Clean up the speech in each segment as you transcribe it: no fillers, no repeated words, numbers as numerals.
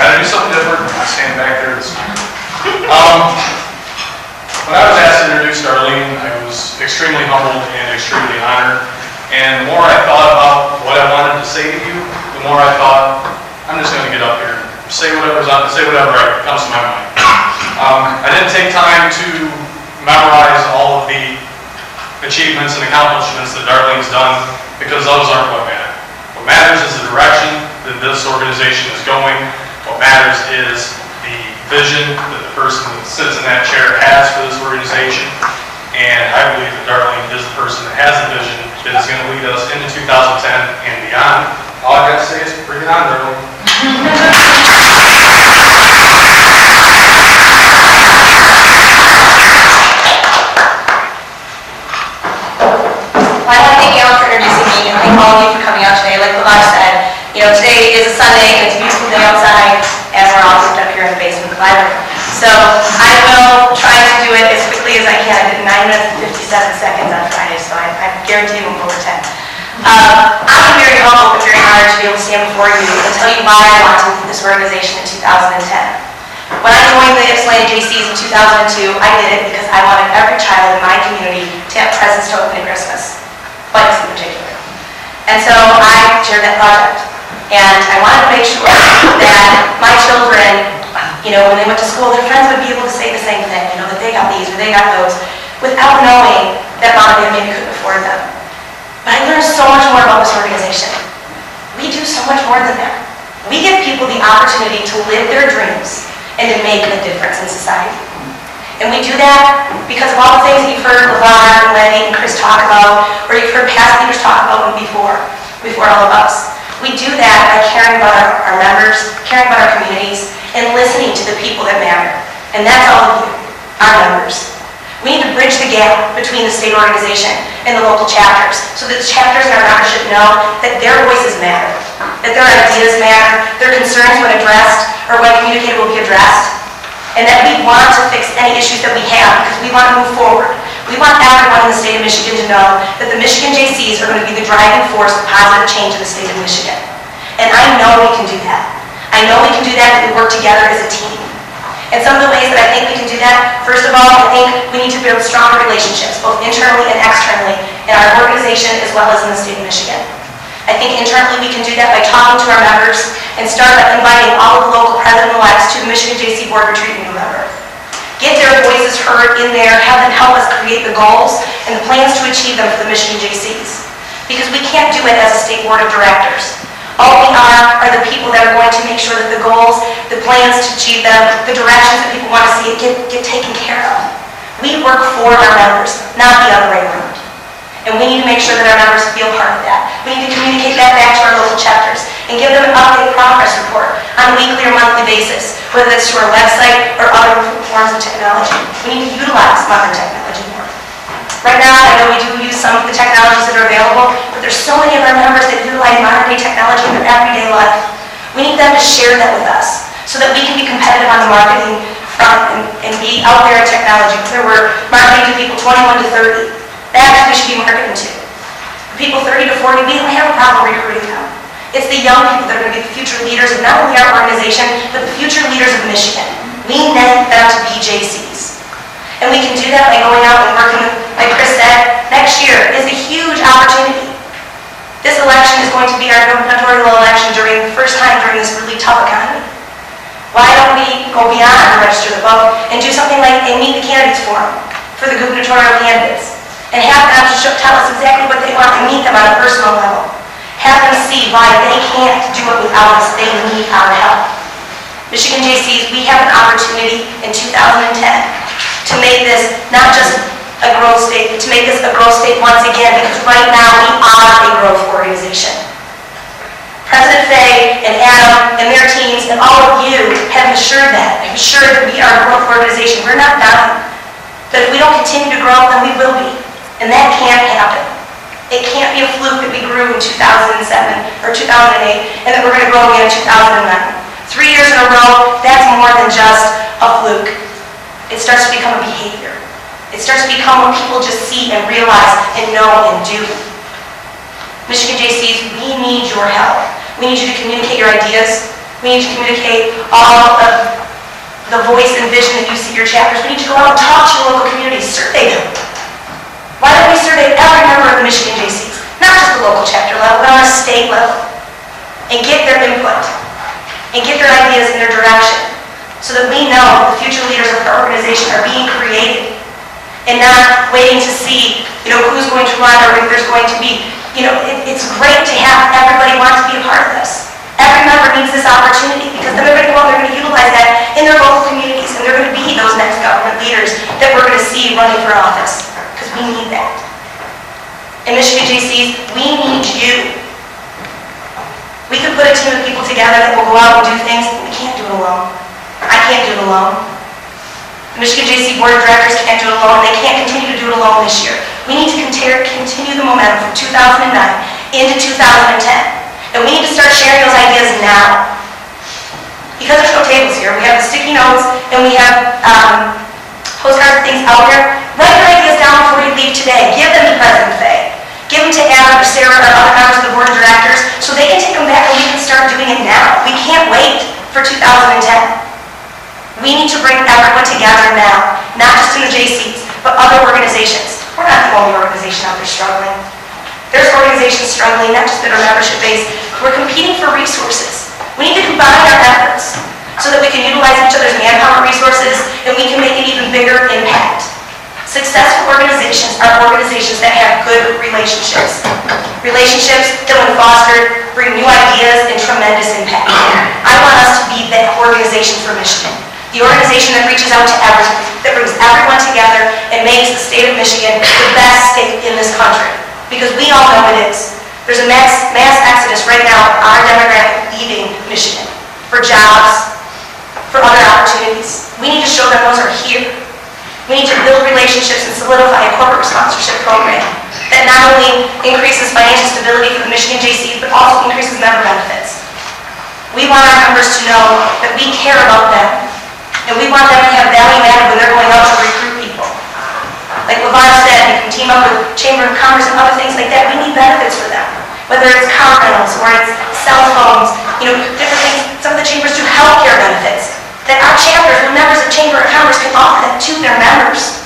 Gotta do something different. I stand back there this time. When I was asked to introduce Darlene, I was extremely humbled and extremely honored. And the more I thought about what I wanted to say to you, the more I thought, I'm just going to get up here and say whatever comes to my mind. I didn't take time to memorize all of the achievements and accomplishments that Darlene's done, because those aren't what matter. What matters is the direction that this organization is going. What matters is the vision that the person that sits in that chair has for this organization. And I believe that Darlene is the person that has the vision that is going to lead us into 2010 and beyond. All I got to say is bring it on, Darlene. Well, I want to thank you all for introducing me and thank all of you for coming out today. Like Lavaj said, today is a Sunday and it's a beautiful day outside and we're all grouped up here in the basement of the library. So I will try to do it as quickly as I can. I did 9 minutes and 57 seconds on Friday, so I guarantee you won't go over 10. I'm very humbled and very honored to be able to stand before you and tell you why I want to lead this organization in 2010. When I joined the Jaycees in 2002, I did it because I wanted every child in my community to have presents to open at Christmas, bikes in particular. And so I chaired that project. And I wanted to make sure that my children, when they went to school, their friends would be able to say the same thing, that they got these or they got those, without knowing that mom and dad maybe couldn't afford them. But I learned so much more about this organization. We do so much more than that. We give people the opportunity to live their dreams and to make a difference in society. And we do that because of all the things that you've heard Lavar and Lenny and Chris talk about, or you've heard past leaders talk about before all of us. We do that by caring about our members, caring about our communities, and listening to the people that matter. And that's all of you, our members. We need to bridge the gap between the state organization and the local chapters so that the chapters in our membership know that their voices matter, that their ideas matter, their concerns when addressed or when communicated will be addressed, and that we want to fix any issues that we have because we want to move forward. We want everyone in the state of Michigan to know that the Michigan Jaycees are going to be the driving force of positive change in the state of Michigan. And I know we can do that. I know we can do that if we work together as a team. And some of the ways that I think we can do that, first of all, I think we need to build stronger relationships, both internally and externally, in our organization as well as in the state of Michigan. I think internally we can do that by talking to our members and start by inviting all of the local president-elects to the Michigan Jaycee Board Retreat in November. Get their voices heard in there, have them help us create the goals and the plans to achieve them for the Michigan Jaycees. Because we can't do it as a state board of directors. All we are the people that are going to make sure that the goals, the plans to achieve them, the directions that people want to see get taken care of. We work for our members, not the other way around. And we need to make sure that our members feel part of that. We need to communicate that back to our local chapters and give them an updated progress report on a weekly or monthly basis, whether that's through our website or other forms of technology. We need to utilize modern technology more. Right now, I know we do use some of the technologies that are available, but there's so many of our members that utilize modern day technology in their everyday life. We need them to share that with us so that we can be competitive on the marketing front and be out there in technology. Whether we're marketing to people 21 to 30, that's who we should be marketing to. The people 30 to 40, we don't have a problem recruiting them. It's the young people that are going to be the future leaders of not only our organization, but the future leaders of Michigan. We need them to be Jaycees. And we can do that by going out and working with, like Chris said, next year is a huge opportunity. This election is going to be our gubernatorial election during the first time during this really tough economy. Why don't we go beyond the register to vote and do something like a Meet the Candidates Forum for the gubernatorial candidates and have them tell us exactly what they want and meet them on a personal level. Have them see why they can't do it without us. They need our help. Michigan Jaycees, we have an opportunity in 2010 to make this not just a growth state, but to make this a growth state once again, because right now we are a growth organization. President Fay and Adam and their teams and all of you have assured that we are a growth organization. We're not done. But if we don't continue to grow, then we will be. And that can't happen. It can't be a fluke that we grew in 2007 or 2008 and that we're going to grow again in 2009. 3 years in a row, that's more than just a fluke. It starts to become a behavior. It starts to become what people just see and realize and know and do. Michigan Jaycees, we need your help. We need you to communicate your ideas. We need to communicate all of the voice and vision that you see your chapters. We need to go out and talk to your local communities, survey them. Why don't we survey every member of the Michigan Jaycees? Not just the local chapter level, but on a state level. And get their input. And get their ideas and their direction. So that we know the future leaders of our organization are being created. And not waiting to see, who's going to run or if there's going to be, it's great to have everybody want to be a part of this. Every member needs this opportunity because then they're going to go out and they're going to utilize that in their local communities and they're going to be those next government leaders that we're going to see running for office because we need that. In Michigan Jaycees, we need you. We can put a team of people together that will go out and do things, but we can't do it alone. I can't do it alone. The Michigan Jaycee Board of Directors can't do it alone. They can't continue to do it alone this year. We need to continue the momentum from 2009 into 2010. And we need to start sharing those ideas now. Because there's no tables here, we have the sticky notes and we have postcards and things out there. Write your ideas down before you leave today. Give them to President Fay. Give them to Adam or Sarah or other members of the Board of Directors so they can take them back and we can start doing it now. We can't wait for 2010. We need to bring everyone together now, not just in the Jaycees, but other organizations. We're not the only organization out there struggling. There's organizations struggling, not just that are membership based. We're competing for resources. We need to combine our efforts so that we can utilize each other's manpower resources and we can make an even bigger impact. Successful organizations are organizations that have good relationships. Relationships that when fostered bring new ideas and tremendous impact. I want us to be that organization for Michigan. The organization that reaches out to everyone, that brings everyone together and makes the state of Michigan the best state in this country. Because we all know it is. There's a mass exodus right now of our demographic leaving Michigan for jobs, for other opportunities. We need to show them those are here. We need to build relationships and solidify a corporate sponsorship program that not only increases financial stability for the Michigan Jaycees, but also increases member benefits. We want our members to know that we care about them, and we want them to have value added when they're going out to recruit people. Like LeVar said, you can team up with Chamber of Commerce and other things like that. We need benefits for them. Whether it's car rentals or it's cell phones, different things. Some of the chambers do healthcare benefits that our chapters, when members of Chamber of Commerce can offer that to their members.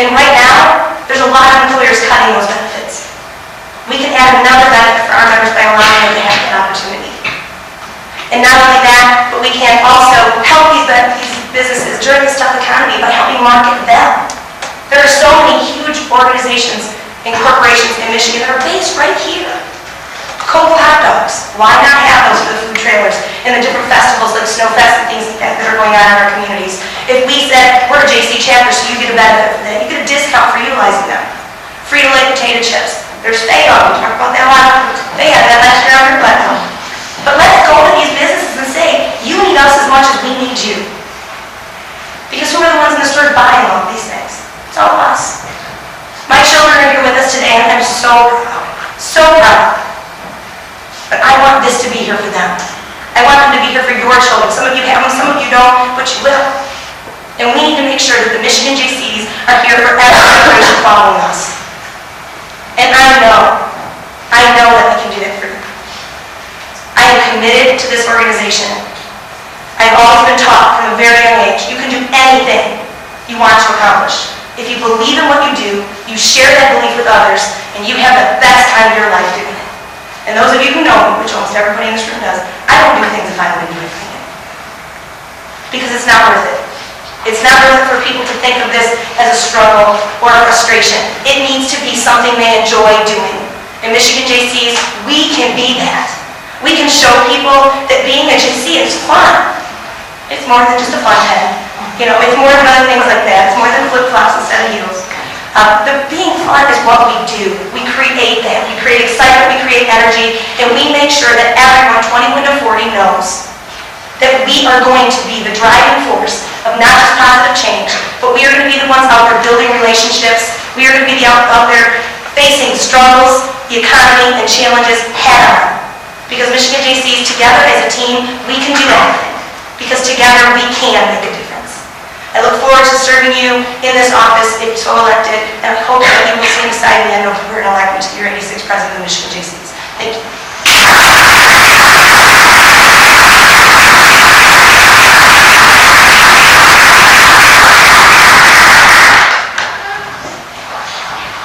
And right now, there's a lot of employers cutting those benefits. We can add another benefit for our members by allowing them to have that opportunity. And not only that, but we can also help these businesses during this tough economy by helping market them. There are so many huge organizations and corporations in Michigan that are based right here. Cocoa hot dogs. Why not have those for the food trailers and the different festivals like Snowfest and things like that that are going on in our communities? If we said, we're a Jaycee chapter, so you get a benefit for that, you get a discount for utilizing them. Free-to-lay potato chips. There's Fay on. We talked about that a lot. They had that last year on their platform. But let's go to these businesses and say, you need us as much as we need you. Because who are the ones in the store buying all of these things? It's all us. My children are here with us today, and I'm so proud. So proud. But I want this to be here for them. I want them to be here for your children. Some of you have them, some of you don't, but you will. And we need to make sure that the Michigan Jaycees are here for every generation following us. And I know that we can do that for you. I am committed to this organization. I've always been taught from a very young age, you can do anything you want to accomplish. If you believe in what you do, you share that belief with others, and you have the best time of your life doing it. And those of you who know me, which almost everybody in this room does, I don't do things if I don't enjoy doing it. Because it's not worth it. It's not worth it for people to think of this as a struggle or a frustration. It needs to be something they enjoy doing. In Michigan Jaycees, we can be that. We can show people that being a Jaycee is fun. It's more than just a fun head. It's more than other things like that. It's more than flip-flops instead of heels. The being fun is what we do. We create that. We create excitement, we create energy, and we make sure that everyone 21 to 40 knows that we are going to be the driving force of not just positive change, but we are going to be the ones out there building relationships. We are going to be out there facing struggles, the economy, and challenges head on. Because Michigan Jaycees, together as a team, we can do anything. Because together we can make a difference. I look forward to serving you in this office if so elected, and I hope that you will stand beside me on November and elect me to your 86th President of the Michigan Jaycees. Thank you.